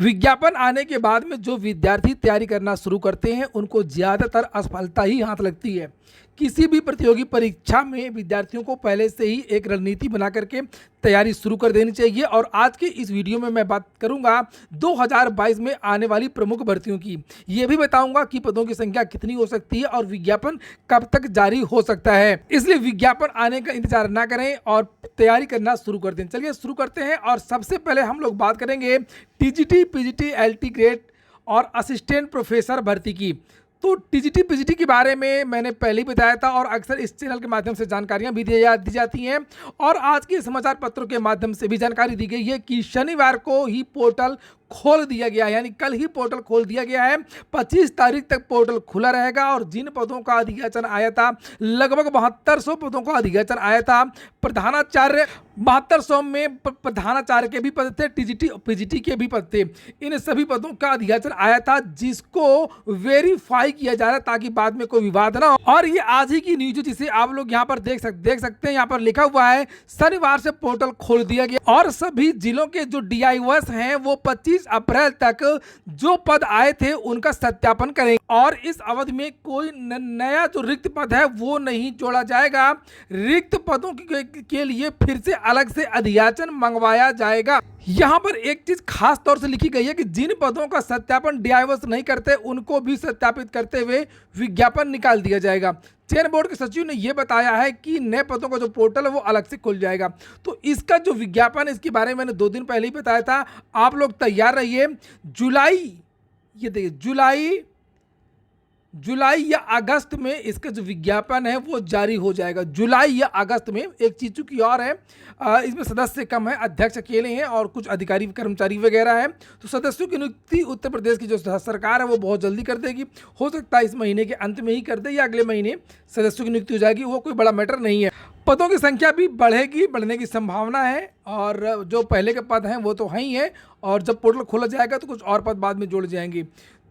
विज्ञापन आने के बाद में जो विद्यार्थी तैयारी करना शुरू करते हैं उनको ज़्यादातर असफलता ही हाथ लगती है। किसी भी प्रतियोगी परीक्षा में विद्यार्थियों को पहले से ही एक रणनीति बना करके तैयारी शुरू कर देनी चाहिए। और आज के इस वीडियो में मैं बात करूंगा 2022 में आने वाली प्रमुख भर्तियों की। ये भी बताऊंगा कि पदों की संख्या कितनी हो सकती है और विज्ञापन कब तक जारी हो सकता है। इसलिए विज्ञापन आने का इंतजार ना करें और तैयारी करना शुरू कर दें। चलिए शुरू करते हैं। और सबसे पहले हम लोग बात करेंगे टीजीटी, पीजीटी, एलटी ग्रेड और असिस्टेंट प्रोफेसर भर्ती की। तो टीजीटी पीजीटी के बारे में मैंने पहले ही बताया था और अक्सर इस चैनल के माध्यम से जानकारियां भी दी जाती हैं और आज के समाचार पत्रों के माध्यम से भी जानकारी दी गई है कि शनिवार को ही पोर्टल खोल दिया गया है, यानी कल ही पोर्टल खोल दिया गया है। 25 तारीख तक पोर्टल खुला रहेगा और जिन पदों का अधियाचन आया था, लगभग 7200 पदों का अधियाचन आया था। प्रधानाचार्य 7200 में प्रधानाचार्य के भी पद थे, टीजीटी और पीजीटी के भी पद थे। इन सभी पदों का अधियाचन आया था जिसको वेरीफाई किया जा रहा है ताकि बाद में कोई विवाद ना हो। और ये आज ही की न्यूज जिसे आप लोग यहाँ पर देख सकते हैं। यहाँ पर लिखा हुआ है शनिवार से पोर्टल खोल दिया गया और सभी जिलों के जो डीआईओएस हैं वो 25 अप्रैल तक जो पद आए थे उनका सत्यापन करेंगे और इस अवधि में कोई नया जो रिक्त पद है वो नहीं जोड़ा जाएगा। रिक्त पदों के लिए फिर से अलग से अधियाचन मंगवाया जाएगा। यहाँ पर एक चीज खास तौर से लिखी गई है कि जिन पदों का सत्यापन डीआईओएस नहीं करते उनको भी सत्यापित करते हुए विज्ञापन निकाल दिया जाएगा। चयन बोर्ड के सचिव ने यह बताया है कि नए पदों का जो पोर्टल है वो अलग से खुल जाएगा। तो इसका जो विज्ञापन, इसके बारे में मैंने 2 दिन पहले ही बताया था। आप लोग तैयार रहिए। ये देखिए जुलाई या अगस्त में इसका जो विज्ञापन है वो जारी हो जाएगा। जुलाई या अगस्त में। एक चीज़ की और है, इसमें सदस्य कम है, अध्यक्ष अकेले हैं और कुछ अधिकारी कर्मचारी वगैरह हैं। तो सदस्यों की नियुक्ति उत्तर प्रदेश की जो सरकार है वो बहुत जल्दी कर देगी। हो सकता है इस महीने के अंत में ही कर दे या अगले महीने सदस्यों की नियुक्ति हो जाएगी। वो कोई बड़ा मैटर नहीं है। पदों की संख्या भी बढ़ने की संभावना है और जो पहले के पद हैं वो तो हैं ही है और जब पोर्टल खोला जाएगा तो कुछ और पद बाद में जोड़ जाएंगे।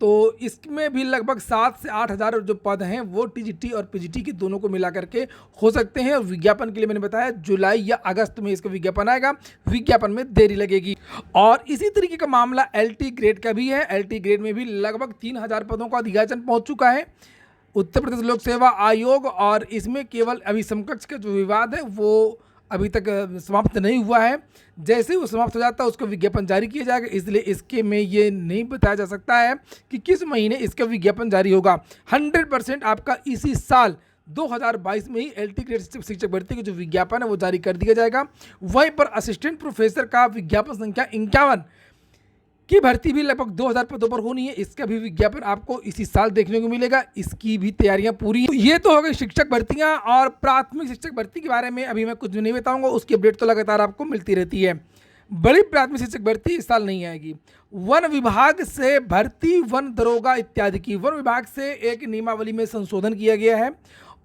तो इसमें भी लगभग 7 से 8 हज़ार जो पद हैं वो टीजीटी और पीजीटी के दोनों को मिला करके हो सकते हैं। और विज्ञापन के लिए मैंने बताया जुलाई या अगस्त में इसका विज्ञापन आएगा। विज्ञापन में देरी लगेगी। और इसी तरीके का मामला एलटी ग्रेड का भी है। एलटी ग्रेड में भी लगभग 3000 पदों का अधियाचन पहुंच चुका है उत्तर प्रदेश लोक सेवा आयोग। और इसमें केवल अभी समकक्ष का जो विवाद है वो अभी तक समाप्त नहीं हुआ है। जैसे ही वो समाप्त हो जाता है उसका विज्ञापन जारी किया जाएगा। इसलिए इसके में ये नहीं बताया जा सकता है कि किस महीने इसका विज्ञापन जारी होगा। 100% आपका इसी साल 2022 में ही एलटी ग्रेड शिक्षक भर्ती का जो विज्ञापन है वो जारी कर दिया जाएगा। वहीं पर असिस्टेंट प्रोफेसर का विज्ञापन संख्या 51 की भर्ती भी लगभग 2000 पदों पर होनी है। इसका भी विज्ञापन आपको इसी साल देखने को मिलेगा। इसकी भी तैयारियां पूरी हैं। ये तो हो गई शिक्षक भर्तियां। और प्राथमिक शिक्षक भर्ती के बारे में अभी मैं कुछ नहीं बताऊंगा, उसकी अपडेट तो लगातार आपको मिलती रहती है। बड़ी प्राथमिक शिक्षक भर्ती इस साल नहीं आएगी। वन विभाग से भर्ती, वन दरोगा इत्यादि की वन विभाग से एक नियमावली में संशोधन किया गया है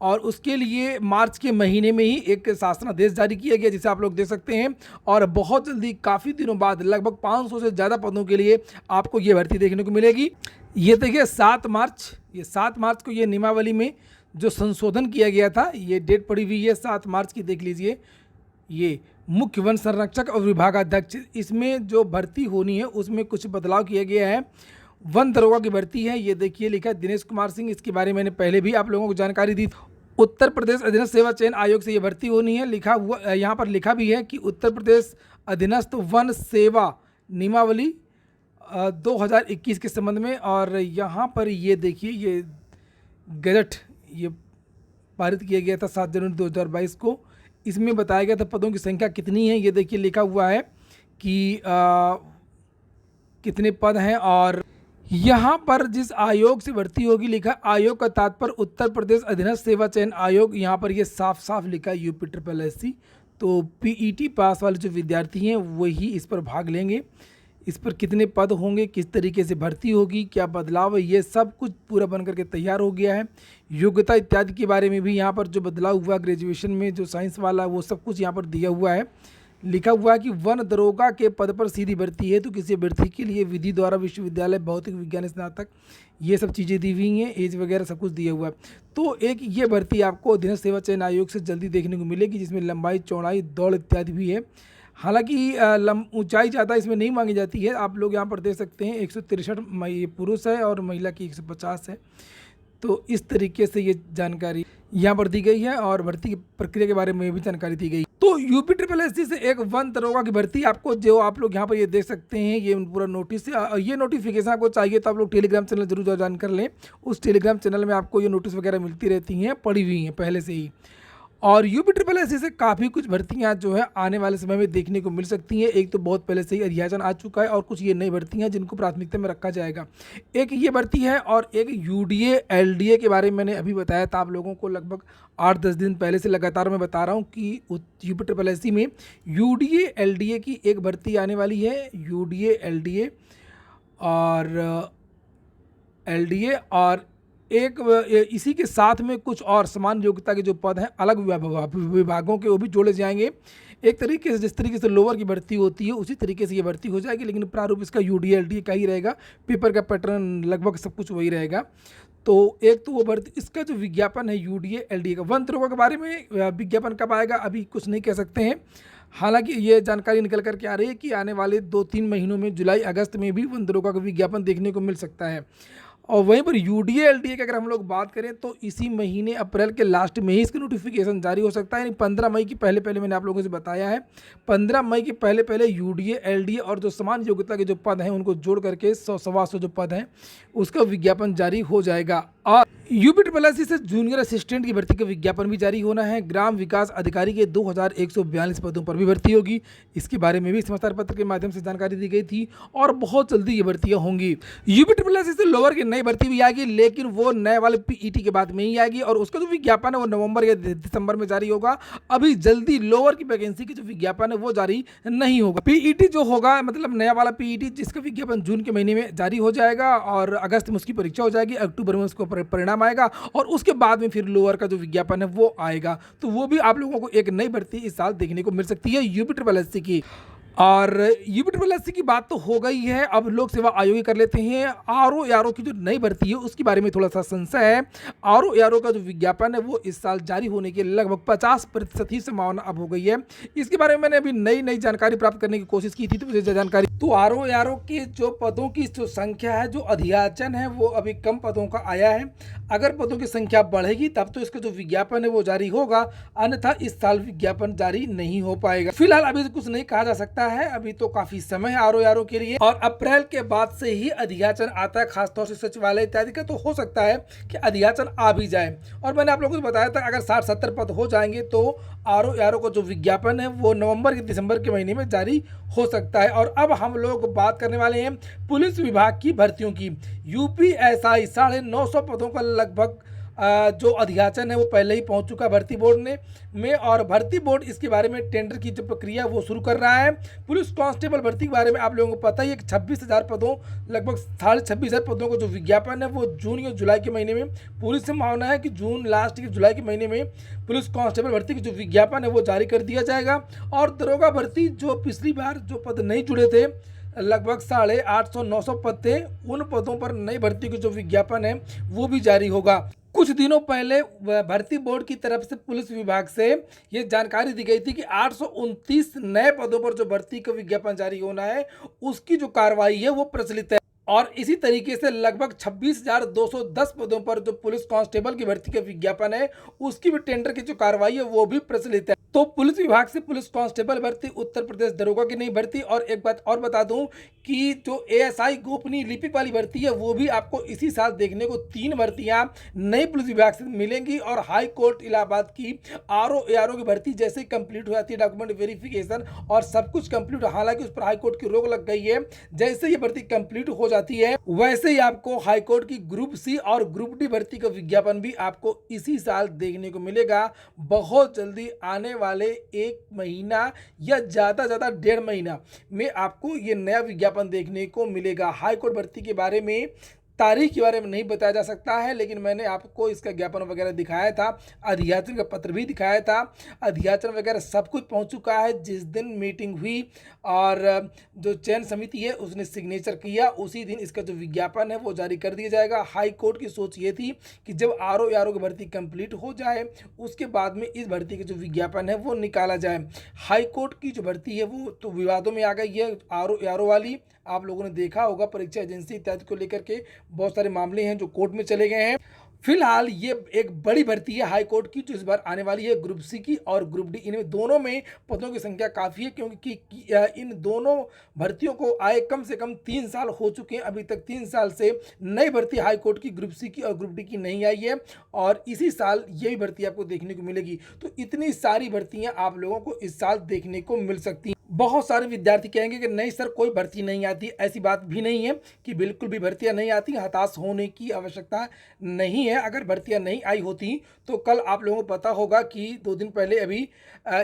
और उसके लिए मार्च के महीने में ही एक शासनादेश जारी किया गया जिसे आप लोग देख सकते हैं। और बहुत जल्दी, काफ़ी दिनों बाद, लगभग 500 से ज़्यादा पदों के लिए आपको ये भर्ती देखने को मिलेगी। ये देखिए 7 मार्च को ये नियमावली में जो संशोधन किया गया था, ये डेट पड़ी हुई है 7 मार्च की, देख लीजिए। ये मुख्य वन संरक्षक और विभागाध्यक्ष, इसमें जो भर्ती होनी है उसमें कुछ बदलाव किया गया है। वन दरोगा की भर्ती है। ये देखिए लिखा है दिनेश कुमार सिंह। इसके बारे में मैंने पहले भी आप लोगों को जानकारी दी। उत्तर प्रदेश अधीनस्थ सेवा चयन आयोग से ये भर्ती होनी है। लिखा हुआ यहाँ पर लिखा भी है कि उत्तर प्रदेश अधीनस्थ वन सेवा नियमावली 2021 के संबंध में। और यहाँ पर ये देखिए ये गजट ये पारित किया गया था 7 जनवरी 2022 को। इसमें बताया गया था पदों की संख्या कितनी है। ये देखिए लिखा हुआ है कि कितने पद हैं और यहाँ पर जिस आयोग से भर्ती होगी लिखा आयोग का तात्पर्य उत्तर प्रदेश अधीनस्थ सेवा चयन आयोग। यहाँ पर ये साफ लिखा है UPSSC। तो पीईटी पास वाले जो विद्यार्थी हैं वही इस पर भाग लेंगे। इस पर कितने पद होंगे, किस तरीके से भर्ती होगी, क्या बदलाव है, ये सब कुछ पूरा बन करके तैयार हो गया है। योग्यता इत्यादि के बारे में भी यहाँ पर जो बदलाव हुआ ग्रेजुएशन में जो साइंस वाला वो सब कुछ यहाँ पर दिया हुआ है। लिखा हुआ है कि वन दरोगा के पद पर सीधी भर्ती है तो किसी अभ्यर्थी के लिए विधि द्वारा विश्वविद्यालय भौतिक विज्ञान स्नातक ये सब चीज़ें दी हुई हैं, एज वगैरह सब कुछ दिया हुआ है। तो एक ये भर्ती आपको अधीनस्थ सेवा चयन आयोग से जल्दी देखने को मिलेगी जिसमें लंबाई, चौड़ाई, दौड़ इत्यादि भी है। हालांकि ऊंचाई ज़्यादा इसमें नहीं मांगी जाती है। आप लोग यहाँ पर देख सकते हैं 163 पुरुष है और महिला की 150 है। तो इस तरीके से ये जानकारी यहाँ पर दी गई है और भर्ती की प्रक्रिया के बारे में भी जानकारी दी गई। तो यूपी ट्रिपल एससी से एक वन दरोगा की भर्ती आपको, जो आप लोग यहाँ पर ये देख सकते हैं, ये पूरा नोटिस है। ये नोटिफिकेशन आपको चाहिए तो आप लोग टेलीग्राम चैनल जरूर ज्वाइन कर लें। उस टेलीग्राम चैनल में आपको ये नोटिस वगैरह मिलती रहती हैं, पड़ी हुई हैं पहले से ही। और यूपी ट्रिपल एससी से काफ़ी कुछ भर्तियां जो है आने वाले समय में देखने को मिल सकती हैं। एक तो बहुत पहले से ही अधियाचन आ चुका है और कुछ ये नई भर्तियां जिनको प्राथमिकता में रखा जाएगा। एक ये भर्ती है और एक यूडीए एलडीए के बारे में मैंने अभी बताया था आप लोगों को, लगभग 8-10 दिन पहले से लगातार मैं बता रहा हूँ कि यूपी ट्रिपल एससी में यूडीए एलडीए की एक भर्ती आने वाली है। यूडीए एलडीए और एक इसी के साथ में कुछ और समान योग्यता के जो पद हैं अलग विभागों के, वो भी जोड़े जाएंगे। एक तरीके से जिस तरीके से लोअर की भर्ती होती है उसी तरीके से ये भर्ती हो जाएगी, लेकिन प्रारूप इसका यूडीए एलडीए का ही रहेगा। पेपर का पैटर्न लगभग सब कुछ वही रहेगा। तो एक तो वो भर्ती, इसका जो विज्ञापन है यूडीए एलडीए का, वन दरोगा के बारे में विज्ञापन कब आएगा अभी कुछ नहीं कह सकते हैं। हालांकि ये जानकारी निकल कर के आ रही है कि आने वाले 2-3 महीनों में जुलाई अगस्त में भी वन दरोगा का विज्ञापन देखने को मिल सकता है। और वहीं पर यूडीए एलडीए की अगर हम लोग बात करें तो इसी महीने अप्रैल के लास्ट में ही इसका नोटिफिकेशन जारी हो सकता है, यानी 15 मई की पहले मैंने आप लोगों से बताया है। 15 मई के पहले यूडीए एलडीए और जो समान योग्यता के जो पद हैं उनको जोड़ करके 100-125 जो पद हैं उसका विज्ञापन जारी हो जाएगा। और यूपी ट्रिपल एससी से जूनियर असिस्टेंट की भर्ती का विज्ञापन भी जारी होना है। ग्राम विकास अधिकारी के 2142 पदों पर भी भर्ती होगी। इसके बारे में भी समाचार पत्र के माध्यम से जानकारी दी गई थी और बहुत जल्दी ये भर्तियां होंगी। यूपी ट्रिपल एससी से लोअर की नई भर्ती भी आएगी, लेकिन वो नए वाले पीईटी के बाद में ही आएगी और उसका जो विज्ञापन है वो नवंबर या दिसंबर में जारी होगा। अभी जल्दी लोअर की वैकेंसी की जो विज्ञापन है वो जारी नहीं होगा। पीईटी जो होगा, मतलब नया वाला पीईटी, जिसका विज्ञापन जून के महीने में जारी हो जाएगा और अगस्त में उसकी परीक्षा हो जाएगी, अक्टूबर में उसको परिणाम आएगा और उसके बाद में फिर लोअर का जो विज्ञापन है वो आएगा। तो वो भी आप लोगों को एक नई भर्ती इस साल देखने को मिल सकती है यूपी ट्रिपल एससी की। और यूपी ट्रिपल एससी की बात तो हो गई है, अब लोक सेवा आयोग ही कर लेते हैं। आरओ की जो नई भर्ती है उसके बारे में थोड़ा सा संशय है। आरओ का जो विज्ञापन है वो इस साल जारी होने की लगभग 50% ही संभावना अब हो गई है। इसके बारे में मैंने अभी नई जानकारी प्राप्त करने की कोशिश की थी, तो मुझे जानकारी, तो आरओ के जो पदों की जो संख्या है, जो अधियाचन है, वो अभी कम पदों का आया है। अगर पदों की संख्या बढ़ेगी तब तो इसका जो विज्ञापन है वो जारी होगा, अन्यथा इस साल विज्ञापन जारी नहीं हो पाएगा। फिलहाल अभी तो कुछ नहीं कहा जा सकता है, अभी तो काफी समय है आरओ के लिए। और अप्रैल के बाद से ही अधियाचन आता है, खासतौर से सचिवालय इत्यादि का, तो हो सकता है कि अधियाचन आ भी जाए। और मैंने आप लोगों को बताया था अगर 60-70 पद हो जाएंगे तो आरओ का जो विज्ञापन है वो नवंबर या दिसंबर के महीने में जारी हो सकता है। और अब हम लोग बात करने वाले हैं पुलिस विभाग की भर्तियों की। यूपीएसआई 950 पदों का लगभग जो अधियाचन है वो पहले ही पहुंच चुका भर्ती बोर्ड में और भर्ती बोर्ड इसके बारे में टेंडर की जो प्रक्रिया वो शुरू कर रहा है। पुलिस कांस्टेबल भर्ती के बारे में आप लोगों को पता ही है कि 26,000 पदों, लगभग 26,500 पदों का जो विज्ञापन है वो जून या जुलाई के महीने में, पूरी संभावना है कि जून लास्ट के जुलाई के महीने में पुलिस कांस्टेबल भर्ती की जो विज्ञापन है वो जारी कर दिया जाएगा। और दरोगा भर्ती, जो पिछली बार जो पद नहीं जुड़े थे, लगभग 850-900 पद थे, उन पदों पर नई भर्ती की जो विज्ञापन है वो भी जारी होगा। कुछ दिनों पहले भर्ती बोर्ड की तरफ से पुलिस विभाग से ये जानकारी दी गई थी कि 829 नए पदों पर जो भर्ती का विज्ञापन जारी होना है उसकी जो कार्रवाई है वो प्रचलित है। और इसी तरीके से लगभग 26,210 पदों पर जो पुलिस कांस्टेबल की भर्ती का विज्ञापन है उसकी भी टेंडर की जो कार्रवाई है वो भी प्रचलित है। तो पुलिस विभाग से पुलिस कांस्टेबल भर्ती, उत्तर प्रदेश दरोगा की नहीं भर्ती, और एक बात और बता दूं कि जो एएसआई गोपनीय लिपिक वाली भर्ती है वो भी आपको इसी साल देखने को 3 भर्तियां नई पुलिस विभाग से मिलेंगी। और हाई कोर्ट इलाहाबाद की आरओ की भर्ती जैसे ही कंप्लीट हो जाती है, डॉक्यूमेंट वेरिफिकेशन और सब कुछ कंप्लीट, हालांकि उस पर हाई कोर्ट की रोक लग गई है, जैसे ये भर्ती कंप्लीट हो जाती है वैसे ही आपको हाई कोर्ट की ग्रुप सी और ग्रुप डी भर्ती का विज्ञापन भी आपको इसी साल देखने को मिलेगा। बहुत जल्दी आने वाले 1 महीना या ज्यादा 1.5 महीना में आपको ये नया विज्ञापन देखने को मिलेगा। हाई कोर्ट भर्ती के बारे में तारीख के बारे में नहीं बताया जा सकता है, लेकिन मैंने आपको इसका ज्ञापन वगैरह दिखाया था, अधियाचन का पत्र भी दिखाया था। अधियाचन वगैरह सब कुछ पहुंच चुका है। जिस दिन मीटिंग हुई और जो चयन समिति है उसने सिग्नेचर किया, उसी दिन इसका जो विज्ञापन है वो जारी कर दिया जाएगा। हाई कोर्ट की सोच ये थी कि जब आरओ की भर्ती कंप्लीट हो जाए उसके बाद में इस भर्ती का जो विज्ञापन है वो निकाला जाए। हाई कोर्ट की जो भर्ती है वो तो विवादों में आ गई है। आरओ वाली आप लोगों ने देखा होगा, परीक्षा एजेंसी इत्यादि को लेकर के बहुत सारे मामले हैं जो कोर्ट में चले गए हैं। फिलहाल ये एक बड़ी भर्ती है हाई कोर्ट की जो इस बार आने वाली है, ग्रुप सी की और ग्रुप डी। इनमें दोनों में पदों की संख्या काफ़ी है, क्योंकि इन दोनों भर्तियों को आए कम से कम 3 साल हो चुके हैं। अभी तक 3 साल से नई भर्ती हाई कोर्ट की ग्रुप सी की और ग्रुप डी की नहीं आई है, और इसी साल यही भर्ती आपको देखने को मिलेगी। तो इतनी सारी भर्तियां आप लोगों को इस साल देखने को मिल सकती हैं। बहुत सारे विद्यार्थी कहेंगे कि नहीं सर कोई भर्ती नहीं आती, ऐसी बात भी नहीं है कि बिल्कुल भी भर्तियां नहीं आती। हताश होने की आवश्यकता नहीं है। अगर भर्तियां नहीं आई होती तो कल आप लोगों को पता होगा कि 2 दिन पहले अभी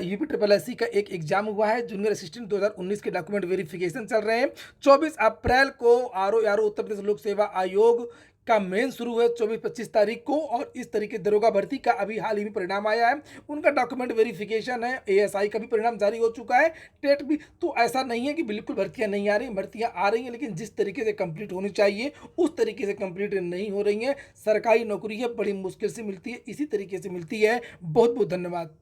यूपी ट्रिपल एस सी का एक एग्जाम हुआ है, जूनियर असिस्टेंट 2019 के डॉक्यूमेंट वेरिफिकेशन चल रहे हैं। 24 अप्रैल को आरओ उत्तर प्रदेश लोक सेवा आयोग का मेन शुरू है 24-25 तारीख को, और इस तरीके दरोगा भर्ती का अभी हाल ही में परिणाम आया है। उनका डॉक्यूमेंट वेरिफिकेशन है, एएसआई का भी परिणाम जारी हो चुका है, टेट भी। तो ऐसा नहीं है कि बिल्कुल भर्तियां नहीं आ रही, भर्तियां आ रही हैं, लेकिन जिस तरीके से कंप्लीट होनी चाहिए उस तरीके से कंप्लीट नहीं हो रही हैं। सरकारी नौकरी है बड़ी मुश्किल से मिलती है, इसी तरीके से मिलती है। बहुत बहुत धन्यवाद।